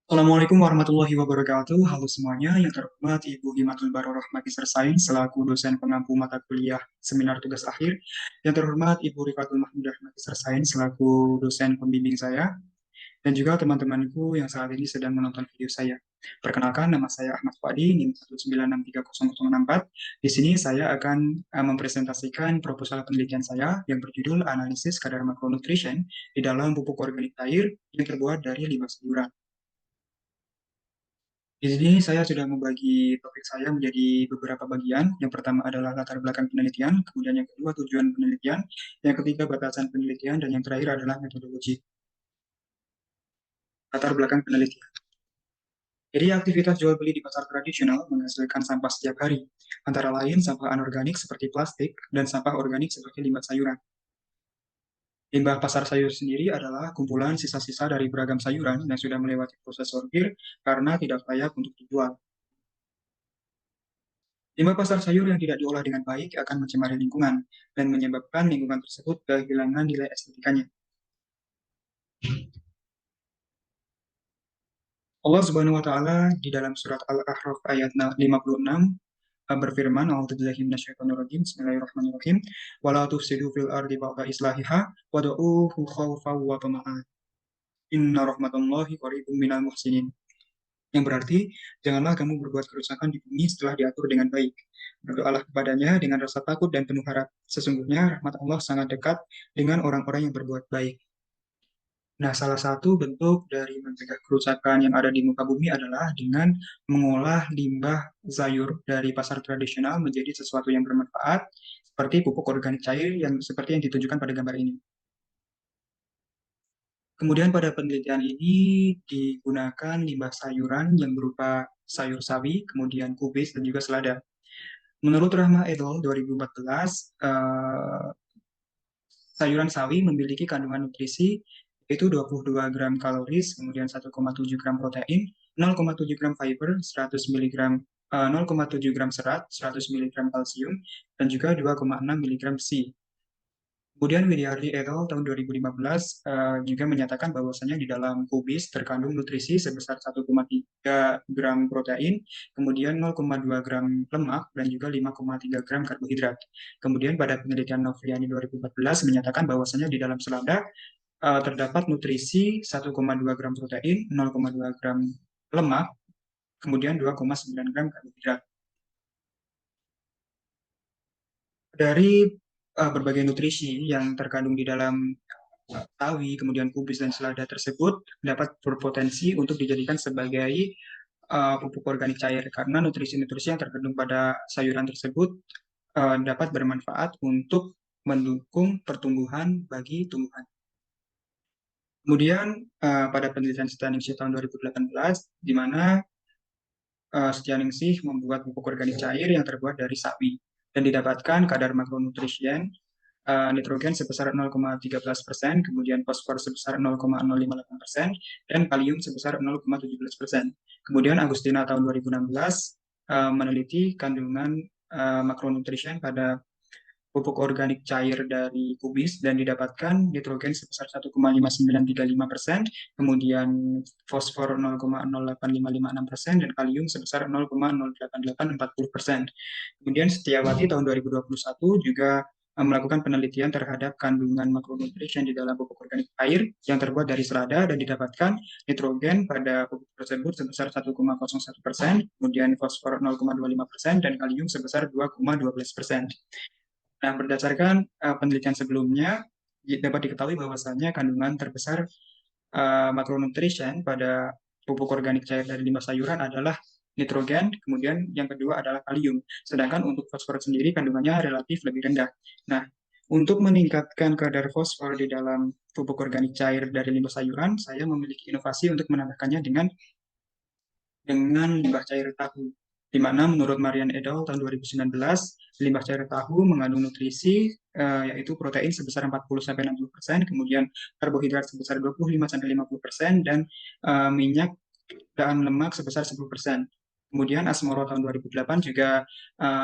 Assalamualaikum warahmatullahi wabarakatuh. Halo semuanya, yang terhormat Ibu Himatul Baroroh Magister Sains selaku dosen pengampu mata kuliah seminar tugas akhir. Yang terhormat Ibu Rifatul Mahmudah Magister Sains selaku dosen pembimbing saya, dan juga teman-temanku yang saat ini sedang menonton video saya. Perkenalkan, nama saya Ahmad Fadi, NIM 196300064. Di sini saya akan mempresentasikan proposal penelitian saya yang berjudul Analisis Kadar Makronutrien di dalam pupuk organik cair yang terbuat dari limbah sayuran. Di sini saya sudah membagi topik saya menjadi beberapa bagian. Yang pertama adalah latar belakang penelitian, kemudian yang kedua tujuan penelitian, yang ketiga batasan penelitian, dan yang terakhir adalah metodologi. Latar belakang penelitian. Jadi aktivitas jual beli di pasar tradisional menghasilkan sampah setiap hari, antara lain sampah anorganik seperti plastik dan sampah organik seperti limbah sayuran. Limbah pasar sayur sendiri adalah kumpulan sisa-sisa dari beragam sayuran yang sudah melewati proses sortir karena tidak layak untuk dijual. Limbah pasar sayur yang tidak diolah dengan baik akan mencemari lingkungan dan menyebabkan lingkungan tersebut kehilangan nilai estetikanya. Allah Subhanahu wa taala di dalam surat Al-A'raf ayat 56 berfirman, "A'udzubillahi minasyaitonir rajim. Bismillahirrahmanirrahim. Wala tufsidu fil ardi ba'da islahiha wad'uuhu khaufan wa tama'an. Inna rahmatallahi qaribum minal muhsinin." Yang berarti, janganlah kamu berbuat kerusakan di bumi setelah diatur dengan baik. Berdoalah kepadanya dengan rasa takut dan penuh harap. Sesungguhnya rahmat Allah sangat dekat dengan orang-orang yang berbuat baik. Nah, salah satu bentuk dari mencegah kerusakan yang ada di muka bumi adalah dengan mengolah limbah sayur dari pasar tradisional menjadi sesuatu yang bermanfaat, seperti pupuk organik cair yang seperti yang ditunjukkan pada gambar ini. Kemudian pada penelitian ini digunakan limbah sayuran yang berupa sayur sawi, kemudian kubis, dan juga selada. Menurut Rahma et al. 2014, sayuran sawi memiliki kandungan nutrisi yaitu 22 gram kaloris, kemudian 1,7 gram protein, 0,7 gram fiber, 100 miligram 0,7 gram serat, 100 miligram kalsium, dan juga 2,6 miligram besi. Kemudian Widyarti et al. Tahun 2015 juga menyatakan bahwasanya di dalam kubis terkandung nutrisi sebesar 1,3 gram protein, kemudian 0,2 gram lemak, dan juga 5,3 gram karbohidrat. Kemudian pada penelitian Novriani 2014 menyatakan bahwasanya di dalam selada terdapat nutrisi 1,2 gram protein, 0,2 gram lemak, kemudian 2,9 gram karbohidrat. Dari berbagai nutrisi yang terkandung di dalam sawi, kemudian kubis dan selada tersebut dapat berpotensi untuk dijadikan sebagai pupuk organik cair karena nutrisi-nutrisi yang terkandung pada sayuran tersebut dapat bermanfaat untuk mendukung pertumbuhan bagi tumbuhan. Kemudian pada penelitian Setianingsih tahun 2018, di mana Setianingsih membuat pupuk organik cair yang terbuat dari sapi dan didapatkan kadar makronutrien nitrogen sebesar 0,13%, kemudian fosfor sebesar 0,058%, dan kalium sebesar 0,17%. Kemudian Agustina tahun 2016 meneliti kandungan makronutrien pada pupuk organik cair dari kubis dan didapatkan nitrogen sebesar 1,5935%, kemudian fosfor 0,085556%, dan kalium sebesar 0,08840%. Kemudian Setiawati tahun 2021 juga melakukan penelitian terhadap kandungan makronutrien di dalam pupuk organik cair yang terbuat dari selada dan didapatkan nitrogen pada pupuk tersebut sebesar 1,01%, kemudian fosfor 0,25%, dan kalium sebesar 2,12%. Nah, berdasarkan penelitian sebelumnya, dapat diketahui bahwasanya kandungan terbesar makronutrien pada pupuk organik cair dari limbah sayuran adalah nitrogen, kemudian yang kedua adalah kalium. Sedangkan untuk fosfor sendiri kandungannya relatif lebih rendah. Nah, untuk meningkatkan kadar fosfor di dalam pupuk organik cair dari limbah sayuran, saya memiliki inovasi untuk menambahkannya dengan limbah cair tahu, di mana menurut Marian et al. Tahun 2019, limbah cair tahu mengandung nutrisi yaitu protein sebesar 40-60%, kemudian karbohidrat sebesar 25-50%, dan minyak dan lemak sebesar 10%. Kemudian Asmoro tahun 2008 juga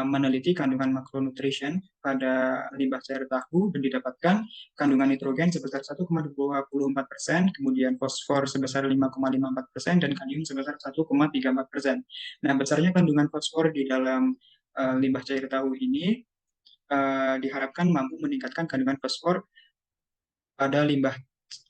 meneliti kandungan makronutrien pada limbah cair tahu dan didapatkan kandungan nitrogen sebesar 1,24%, kemudian fosfor sebesar 5,54%, dan kalium sebesar 1,34%. Nah, besarnya kandungan fosfor di dalam limbah cair tahu ini diharapkan mampu meningkatkan kandungan fosfor pada limbah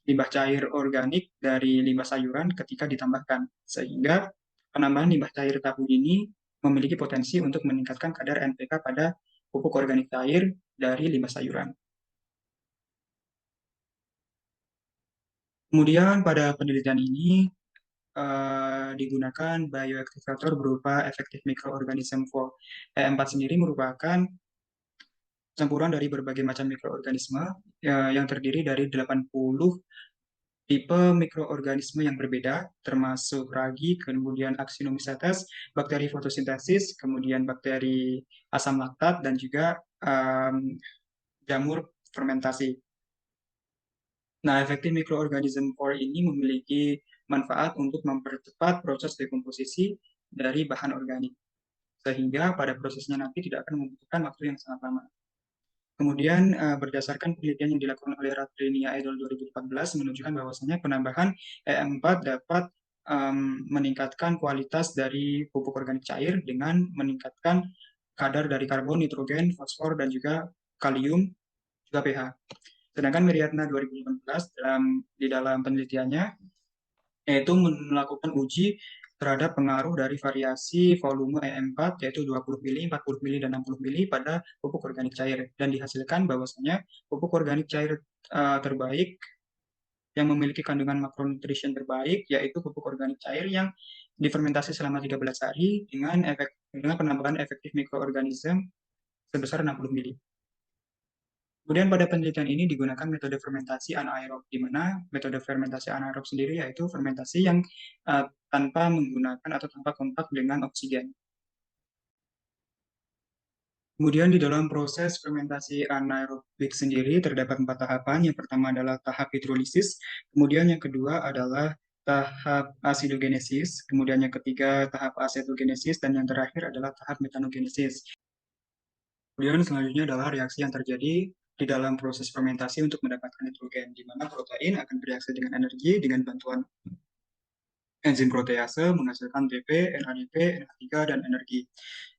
limbah cair organik dari limbah sayuran ketika ditambahkan, sehingga penambahan limbah cair tahu ini memiliki potensi untuk meningkatkan kadar NPK pada pupuk organik cair dari limbah sayuran. Kemudian pada penelitian ini digunakan bioaktivator berupa efektif mikroorganisme for E4 sendiri merupakan campuran dari berbagai macam mikroorganisme yang terdiri dari 80 tipe mikroorganisme yang berbeda, termasuk ragi, kemudian Actinomycetes, bakteri fotosintesis, kemudian bakteri asam laktat, dan juga jamur fermentasi. Nah, efektif mikroorganisme core ini memiliki manfaat untuk mempercepat proses dekomposisi dari bahan organik, sehingga pada prosesnya nanti tidak akan membutuhkan waktu yang sangat lama. Kemudian berdasarkan penelitian yang dilakukan oleh Ratrinia et al. 2014 menunjukkan bahwasannya penambahan E4 dapat meningkatkan kualitas dari pupuk organik cair dengan meningkatkan kadar dari karbon, nitrogen, fosfor, dan juga kalium, juga pH. Sedangkan Meriatna 2018 di dalam penelitiannya yaitu melakukan uji terhadap pengaruh dari variasi volume E4 yaitu 20 mili, 40 mili, dan 60 mili pada pupuk organik cair, dan dihasilkan bahwasanya pupuk organik cair terbaik yang memiliki kandungan makronutrien terbaik yaitu pupuk organik cair yang difermentasi selama 13 hari dengan penambahan efektif mikroorganisme sebesar 60 mili. Kemudian pada penelitian ini digunakan metode fermentasi anaerob, di mana metode fermentasi anaerob sendiri yaitu fermentasi yang tanpa menggunakan atau tanpa kontak dengan oksigen. Kemudian di dalam proses fermentasi anaerobik sendiri terdapat 4 tahapan. Yang pertama adalah tahap hidrolisis, kemudian yang kedua adalah tahap asidogenesis, kemudian yang ketiga tahap asetogenesis, dan yang terakhir adalah tahap metanogenesis. Kemudian selanjutnya adalah reaksi yang terjadi di dalam proses fermentasi untuk mendapatkan nitrogen, di mana protein akan bereaksi dengan energi dengan bantuan enzim protease menghasilkan TP, NADP, NH3, dan energi.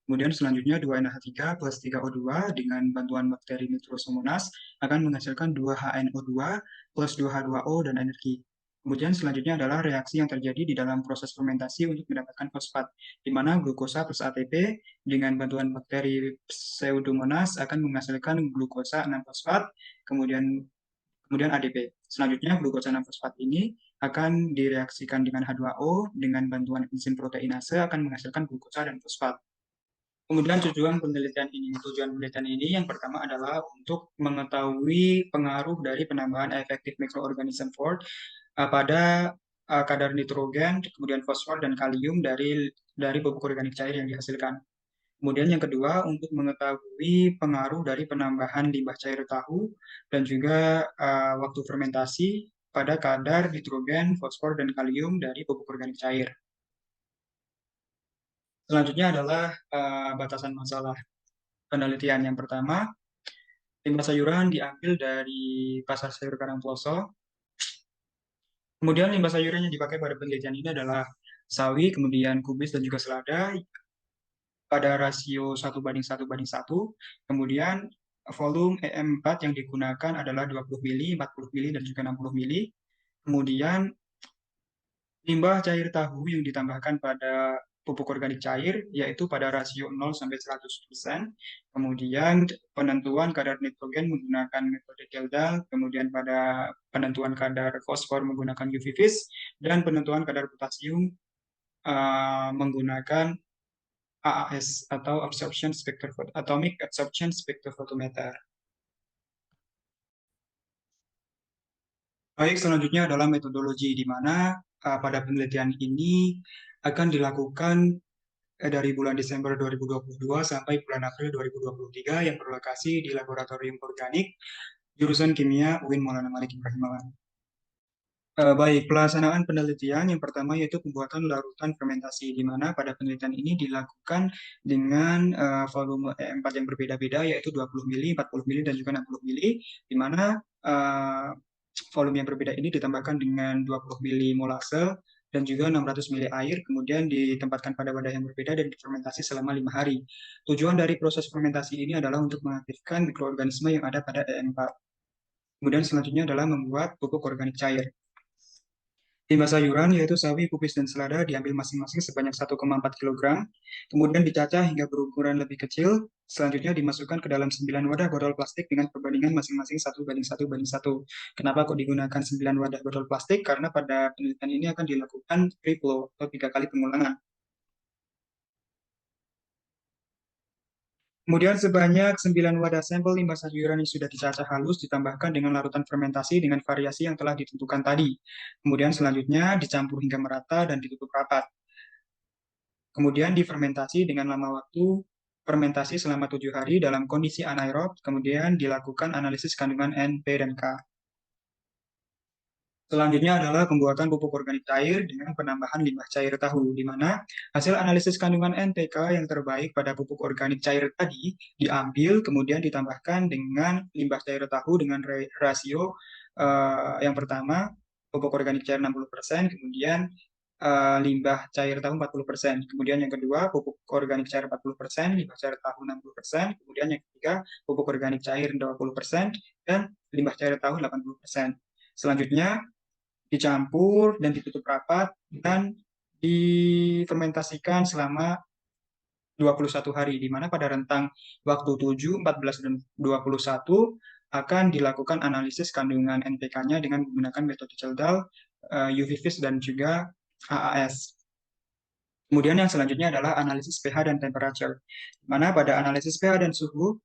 Kemudian selanjutnya 2NH3 plus 3O2 dengan bantuan bakteri Nitrosomonas akan menghasilkan 2HNO2 plus 2H2O dan energi. Kemudian selanjutnya adalah reaksi yang terjadi di dalam proses fermentasi untuk mendapatkan fosfat, di mana glukosa plus ATP dengan bantuan bakteri Pseudomonas akan menghasilkan glukosa 6-fosfat, kemudian ADP. Selanjutnya, glukosa 6-fosfat ini akan direaksikan dengan H2O dengan bantuan enzim proteinase akan menghasilkan glukosa dan fosfat. Kemudian tujuan penelitian ini yang pertama adalah untuk mengetahui pengaruh dari penambahan efektif mikroorganisme pada kadar nitrogen, kemudian fosfor dan kalium dari pupuk organik cair yang dihasilkan. Kemudian yang kedua untuk mengetahui pengaruh dari penambahan limbah cair tahu dan juga waktu fermentasi pada kadar nitrogen, fosfor dan kalium dari pupuk organik cair. Selanjutnya adalah batasan masalah penelitian. Yang pertama, limbah sayuran diambil dari pasar sayur Karangploso. Kemudian limbah sayuran yang dipakai pada penelitian ini adalah sawi, kemudian kubis dan juga selada pada rasio 1:1:1. Kemudian volume EM4 yang digunakan adalah 20 mili, 40 mili, dan juga 60 mili. Kemudian limbah cair tahu yang ditambahkan pada pupuk organik cair, yaitu pada rasio 0-100%. Kemudian penentuan kadar nitrogen menggunakan metode Geldal, kemudian pada penentuan kadar fosfor menggunakan UV-Vis, dan penentuan kadar potasium menggunakan AAS atau Atomic Absorption Spectrophotometer. Baik, selanjutnya adalah metodologi di mana pada penelitian ini akan dilakukan dari bulan Desember 2022 sampai bulan April 2023 yang berlokasi di Laboratorium Organik jurusan Kimia UIN Maulana Malik Ibrahim Malang. Baik, pelaksanaan penelitian yang pertama yaitu pembuatan larutan fermentasi, di mana pada penelitian ini dilakukan dengan volume E4 yang berbeda-beda, yaitu 20 mili, 40 mili, dan juga 60 mili, di mana volume yang berbeda ini ditambahkan dengan 20 mili molase dan juga 600 mili air, kemudian ditempatkan pada wadah yang berbeda dan difermentasi selama 5 hari. Tujuan dari proses fermentasi ini adalah untuk mengaktifkan mikroorganisme yang ada pada E4. Kemudian selanjutnya adalah membuat pupuk organik cair. Limbah sayuran yaitu sawi, kubis, dan selada diambil masing-masing sebanyak 1,4 kilogram, kemudian dicacah hingga berukuran lebih kecil, selanjutnya dimasukkan ke dalam 9 wadah botol plastik dengan perbandingan masing-masing 1:1:1. Kenapa kok digunakan 9 wadah botol plastik? Karena pada penelitian ini akan dilakukan triplo atau 3 kali pengulangan. Kemudian sebanyak 9 wadah sampel limbah sayuran yang sudah dicacah halus ditambahkan dengan larutan fermentasi dengan variasi yang telah ditentukan tadi. Kemudian selanjutnya dicampur hingga merata dan ditutup rapat. Kemudian difermentasi dengan lama waktu fermentasi selama 7 hari dalam kondisi anaerob, kemudian dilakukan analisis kandungan N, P, dan K. Selanjutnya adalah pembuatan pupuk organik cair dengan penambahan limbah cair tahu, di mana hasil analisis kandungan NPK yang terbaik pada pupuk organik cair tadi diambil, kemudian ditambahkan dengan limbah cair tahu dengan rasio yang pertama, pupuk organik cair 60%, kemudian limbah cair tahu 40%. Kemudian yang kedua, pupuk organik cair 40%, limbah cair tahu 60%. Kemudian yang ketiga, pupuk organik cair 20%, dan limbah cair tahu 80%. Selanjutnya, dicampur dan ditutup rapat dan difermentasikan selama 21 hari, di mana pada rentang waktu 7, 14, dan 21 akan dilakukan analisis kandungan NPK-nya dengan menggunakan metode Zeldal, UV Vis, dan juga AAS. Kemudian yang selanjutnya adalah analisis pH dan temperature, di mana pada analisis pH dan suhu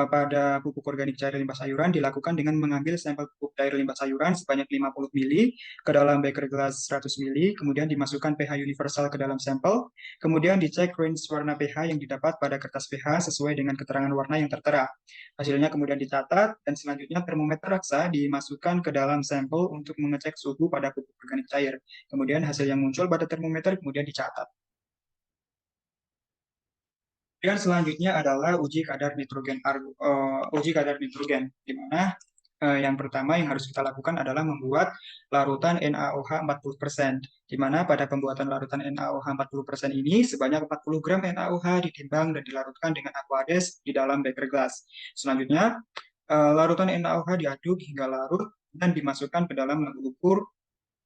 pada pupuk organik cair limbah sayuran dilakukan dengan mengambil sampel pupuk cair limbah sayuran sebanyak 50 mili ke dalam beker gelas 100 mili, kemudian dimasukkan pH universal ke dalam sampel, kemudian dicek range warna pH yang didapat pada kertas pH sesuai dengan keterangan warna yang tertera. Hasilnya kemudian dicatat, dan selanjutnya termometer raksa dimasukkan ke dalam sampel untuk mengecek suhu pada pupuk organik cair. Kemudian hasil yang muncul pada termometer kemudian dicatat. Dan selanjutnya adalah uji kadar nitrogen, di mana yang pertama yang harus kita lakukan adalah membuat larutan NaOH 40%, di mana pada pembuatan larutan NaOH 40% ini sebanyak 40 gram NaOH ditimbang dan dilarutkan dengan aquades di dalam beker gelas. Selanjutnya, larutan NaOH diaduk hingga larut dan dimasukkan ke dalam labu ukur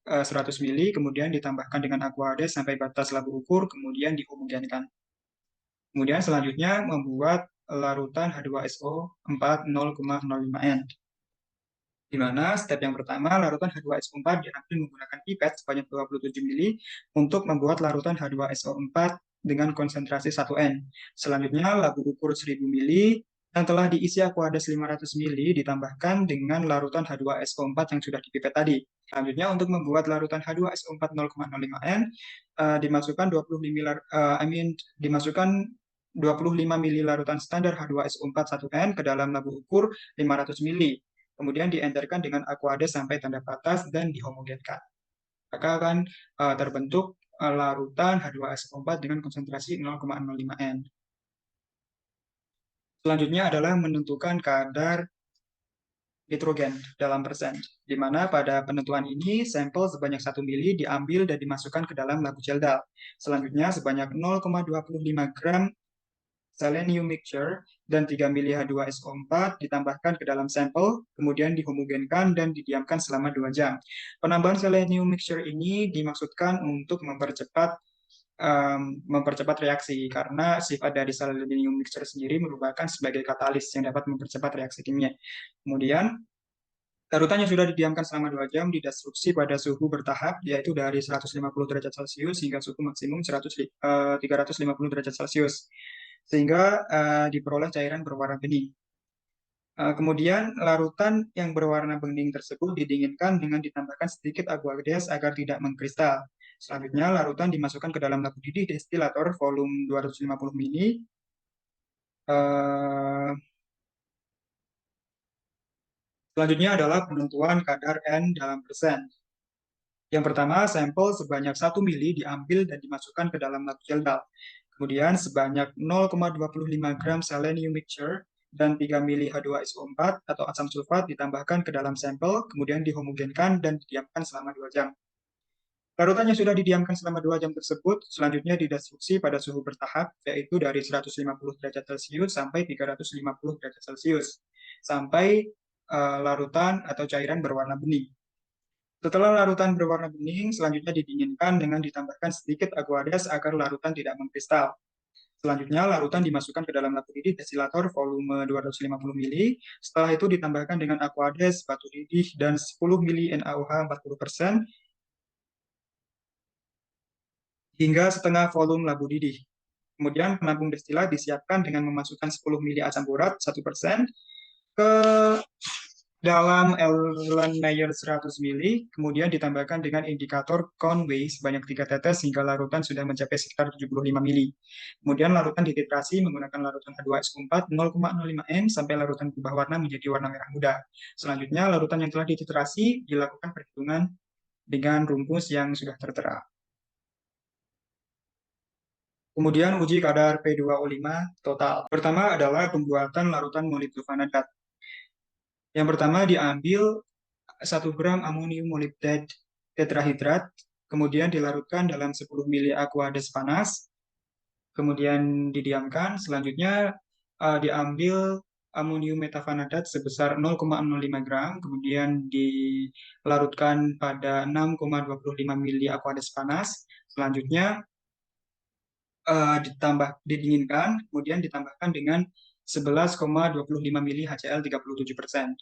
100 mili, kemudian ditambahkan dengan aquades sampai batas labu ukur, kemudian dihomogenkan. Kemudian selanjutnya membuat larutan H2SO 4,0,05N. Di mana step yang pertama, larutan H2SO4 diambil menggunakan pipet sebanyak 27 mili untuk membuat larutan H2SO4 dengan konsentrasi 1N. Selanjutnya, labu ukur 1000 mili yang telah diisi aquades 500 mili ditambahkan dengan larutan H2SO4 yang sudah dipipet tadi. Selanjutnya, untuk membuat larutan H2SO4 0,05N, dimasukkan 25 mili larutan standar H2SO4 1N ke dalam labu ukur 500 mili. Kemudian dienterkan dengan aquades sampai tanda batas dan dihomogenkan. Maka akan terbentuk larutan H2SO4 dengan konsentrasi 0,05N. Selanjutnya adalah menentukan kadar nitrogen dalam persen, di mana pada penentuan ini sampel sebanyak 1 mili diambil dan dimasukkan ke dalam labu Zeldal. Selanjutnya sebanyak 0,25 gram selenium mixture dan 3 mili H2SO4 ditambahkan ke dalam sampel, kemudian dihomogenkan dan didiamkan selama 2 jam. Penambahan selenium mixture ini dimaksudkan untuk mempercepat reaksi, karena sifat dari selenium mixture sendiri merupakan sebagai katalis yang dapat mempercepat reaksi kimia. Kemudian larutan yang sudah didiamkan selama 2 jam didestruksi pada suhu bertahap, yaitu dari 150 derajat Celcius hingga suhu maksimum 350 derajat Celcius, sehingga diperoleh cairan berwarna bening. Kemudian larutan yang berwarna bening tersebut didinginkan dengan ditambahkan sedikit aqueous agar tidak mengkristal. Selanjutnya larutan dimasukkan ke dalam labu didih destilator volume 250 mili. Selanjutnya adalah penentuan kadar N dalam persen. Yang pertama, sampel sebanyak 1 mili diambil dan dimasukkan ke dalam lab gel. Kemudian sebanyak 0,25 gram selenium mixture dan 3 mili H2SO4 atau asam sulfat ditambahkan ke dalam sampel, kemudian dihomogenkan dan didiamkan selama 2 jam. Larutan yang sudah didiamkan selama 2 jam tersebut selanjutnya didestruksi pada suhu bertahap, yaitu dari 150 derajat Celcius sampai 350 derajat Celcius, sampai larutan atau cairan berwarna bening. Setelah larutan berwarna bening, selanjutnya didinginkan dengan ditambahkan sedikit aqueous agar larutan tidak mengkristal. Selanjutnya, larutan dimasukkan ke dalam lampu didih destilator volume 250 mili. Setelah itu ditambahkan dengan aqueous, batu didih, dan 10 mili NaOH 40% hingga setengah volume labu didih. Kemudian penampung destilat disiapkan dengan memasukkan 10 mili asam borat 1% ke dalam Erlenmeyer 100 mili, kemudian ditambahkan dengan indikator Conway sebanyak 3 tetes hingga larutan sudah mencapai sekitar 75 mili. Kemudian larutan dititrasi menggunakan larutan H2SO4 0,05 m sampai larutan berubah warna menjadi warna merah muda. Selanjutnya, larutan yang telah dititrasi dilakukan perhitungan dengan rumpus yang sudah tertera. Kemudian uji kadar P2O5 total. Pertama adalah pembuatan larutan molibdofanadat. Yang pertama diambil 1 gram amonium molibdate tetrahidrat, kemudian dilarutkan dalam 10 mili aqueous panas, kemudian didiamkan. Selanjutnya diambil amonium metavanadat sebesar 0,05 gram, kemudian dilarutkan pada 6,25 mili aqueous panas. Selanjutnya didinginkan, kemudian ditambahkan dengan 11,25 mili HCl 37%.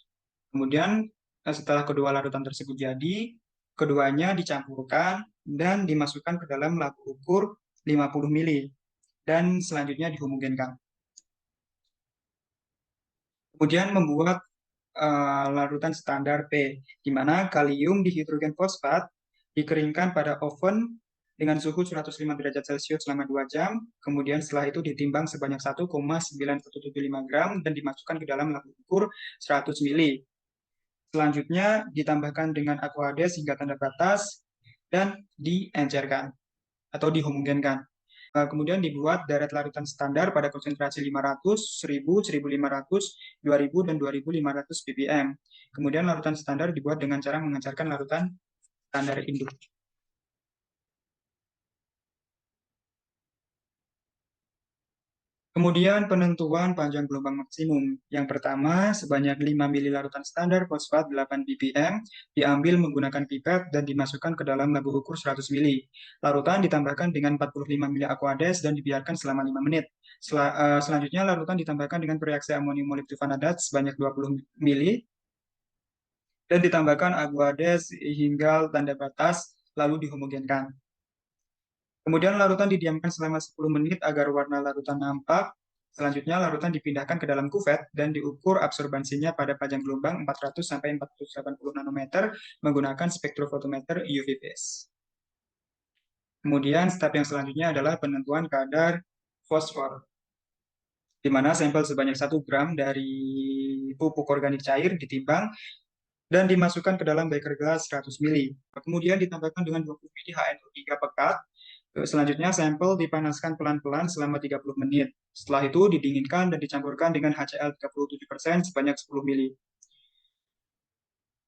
Kemudian setelah kedua larutan tersebut jadi, keduanya dicampurkan dan dimasukkan ke dalam labu ukur 50 mili dan selanjutnya dihomogenkan. Kemudian membuat larutan standar P, di mana kalium dihidrogen fosfat dikeringkan pada oven dengan suhu 105 derajat Celcius selama 2 jam, kemudian setelah itu ditimbang sebanyak 1,9175 gram dan dimasukkan ke dalam labu ukur 100 mili. Selanjutnya ditambahkan dengan aqueous hingga tanda batas dan diencerkan atau dihomogenkan. Kemudian dibuat deret larutan standar pada konsentrasi 500, 1000, 1500, 2000, dan 2500 ppm. Kemudian larutan standar dibuat dengan cara mengencerkan larutan standar induk. Kemudian penentuan panjang gelombang maksimum. Yang pertama, sebanyak 5 mili larutan standar fosfat 8 ppm diambil menggunakan pipet dan dimasukkan ke dalam labu ukur 100 mili. Larutan ditambahkan dengan 45 mili aqueous dan dibiarkan selama 5 menit. Selanjutnya, larutan ditambahkan dengan reaksi amonium molibdofanadat sebanyak 20 mili dan ditambahkan aqueous hingga tanda batas, lalu dihomogenkan. Kemudian larutan didiamkan selama 10 menit agar warna larutan nampak. Selanjutnya larutan dipindahkan ke dalam kuvet dan diukur absorbansinya pada panjang gelombang 400 sampai 480 nanometer menggunakan spektrofotometer UV phase. Kemudian step yang selanjutnya adalah penentuan kadar fosfor, di mana sampel sebanyak 1 gram dari pupuk organik cair ditimbang dan dimasukkan ke dalam beker gelas 100 mili. Kemudian ditambahkan dengan 20 mili HNO3 pekat. Selanjutnya, sampel dipanaskan pelan-pelan selama 30 menit. Setelah itu, didinginkan dan dicampurkan dengan HCl 37% sebanyak 10 mili.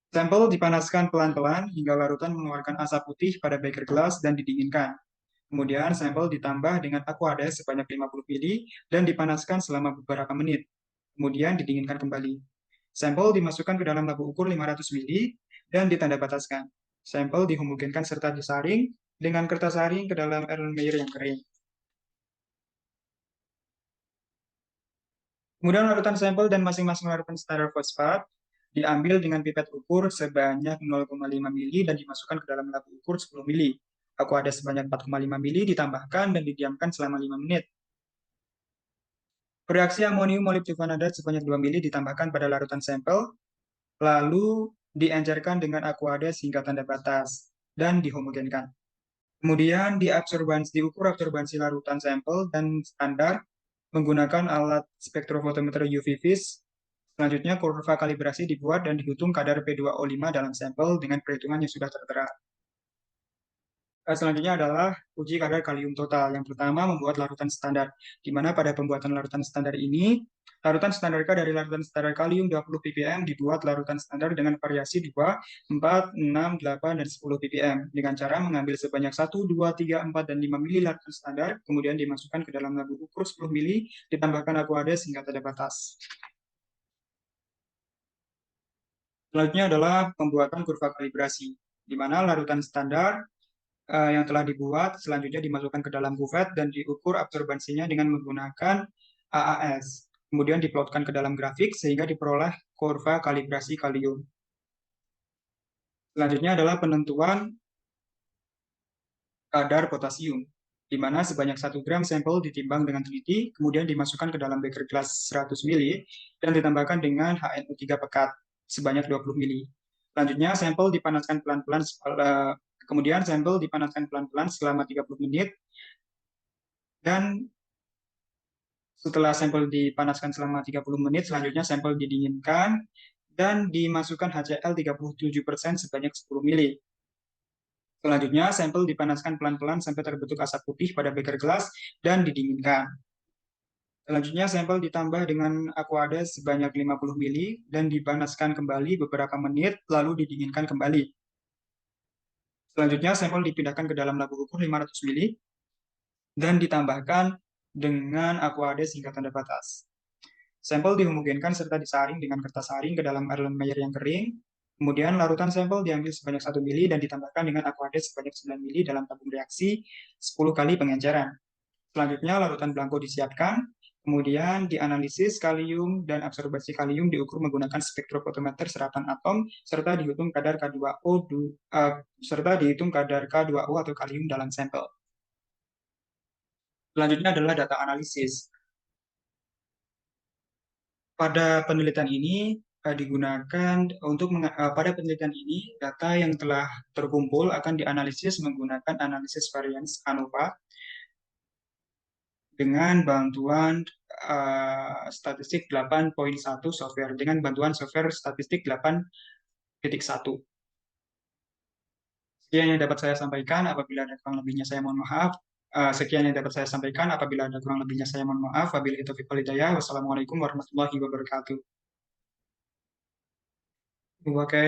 Sampel dipanaskan pelan-pelan hingga larutan mengeluarkan asap putih pada beker gelas dan didinginkan. Kemudian, sampel ditambah dengan aqueous sebanyak 50 mili dan dipanaskan selama beberapa menit. Kemudian, didinginkan kembali. Sampel dimasukkan ke dalam labu ukur 500 mili dan ditandabataskan. Sampel dihomogenkan serta disaring dengan kertas saring ke dalam Erlenmeyer yang kering. Kemudian larutan sampel dan masing-masing larutan standar fosfat diambil dengan pipet ukur sebanyak 0,5 mili dan dimasukkan ke dalam labu ukur 10 mili. Aqueous sebanyak 4,5 mili ditambahkan dan didiamkan selama 5 menit. Reaksi amonium molibdofanadat sebanyak 2 mili ditambahkan pada larutan sampel, lalu diencerkan dengan aqueous hingga tanda batas dan dihomogenkan. Kemudian diukur absorbansi larutan sampel dan standar menggunakan alat spektrofotometer UV phase. Selanjutnya, kurva kalibrasi dibuat dan dihitung kadar P2O5 dalam sampel dengan perhitungan yang sudah tertera. Selanjutnya adalah uji kadar kalium total. Yang pertama membuat larutan standar, di mana pada pembuatan larutan standar ini, larutan standar K dari larutan standar kalium 20 ppm dibuat larutan standar dengan variasi 2, 4, 6, 8, dan 10 ppm, dengan cara mengambil sebanyak 1, 2, 3, 4, dan 5 mili larutan standar, kemudian dimasukkan ke dalam lampu ukur 10 mili, ditambahkan aqueous hingga tak ada batas. Selanjutnya adalah pembuatan kurva kalibrasi, di mana larutan standar yang telah dibuat selanjutnya dimasukkan ke dalam bufet dan diukur absorbansinya dengan menggunakan AAS. Kemudian diplotkan ke dalam grafik sehingga diperoleh kurva kalibrasi kalium. Selanjutnya adalah penentuan kadar potasium, di mana sebanyak 1 gram sampel ditimbang dengan teliti, kemudian dimasukkan ke dalam beker gelas 100 mili, dan ditambahkan dengan HNO3 pekat sebanyak 20 mili. Selanjutnya, sampel dipanaskan pelan-pelan, kemudian sampel dipanaskan pelan-pelan selama 30 menit, dan setelah sampel dipanaskan selama 30 menit, selanjutnya sampel didinginkan dan dimasukkan HCl 37% sebanyak 10 mili. Selanjutnya, sampel dipanaskan pelan-pelan sampai terbentuk asap putih pada beker gelas dan didinginkan. Selanjutnya, sampel ditambah dengan aqueous sebanyak 50 mili dan dipanaskan kembali beberapa menit, lalu didinginkan kembali. Selanjutnya, sampel dipindahkan ke dalam lampu ukur 500 mili dan ditambahkan dengan aqueous hingga tanda batas. Sampel dihomogенkan serta disaring dengan kertas saring ke dalam Erlenmeyer yang kering. Kemudian larutan sampel diambil sebanyak 1 mili dan ditambahkan dengan aqueous sebanyak 9 mili dalam tabung reaksi 10 kali pengenceran. Selanjutnya larutan blanko disiapkan, kemudian dianalisis kalium dan absorbasi kalium diukur menggunakan spektrofotometer serapan atom serta dihitung kadar K2O serta dihitung kadar K2O atau kalium dalam sampel. Selanjutnya adalah data analisis. Pada penelitian ini digunakan untuk pada penelitian ini data yang telah terkumpul akan dianalisis menggunakan analisis variance ANOVA dengan bantuan statistik 8.1 software dengan bantuan software statistik 8.1. Sekian yang dapat saya sampaikan. Apabila ada kurang lebihnya saya mohon maaf. Sekian yang dapat saya sampaikan. Apabila ada kurang lebihnya saya mohon maaf. Wabillahi taufiq wal hidayah. Wassalamualaikum warahmatullahi wabarakatuh. Oke.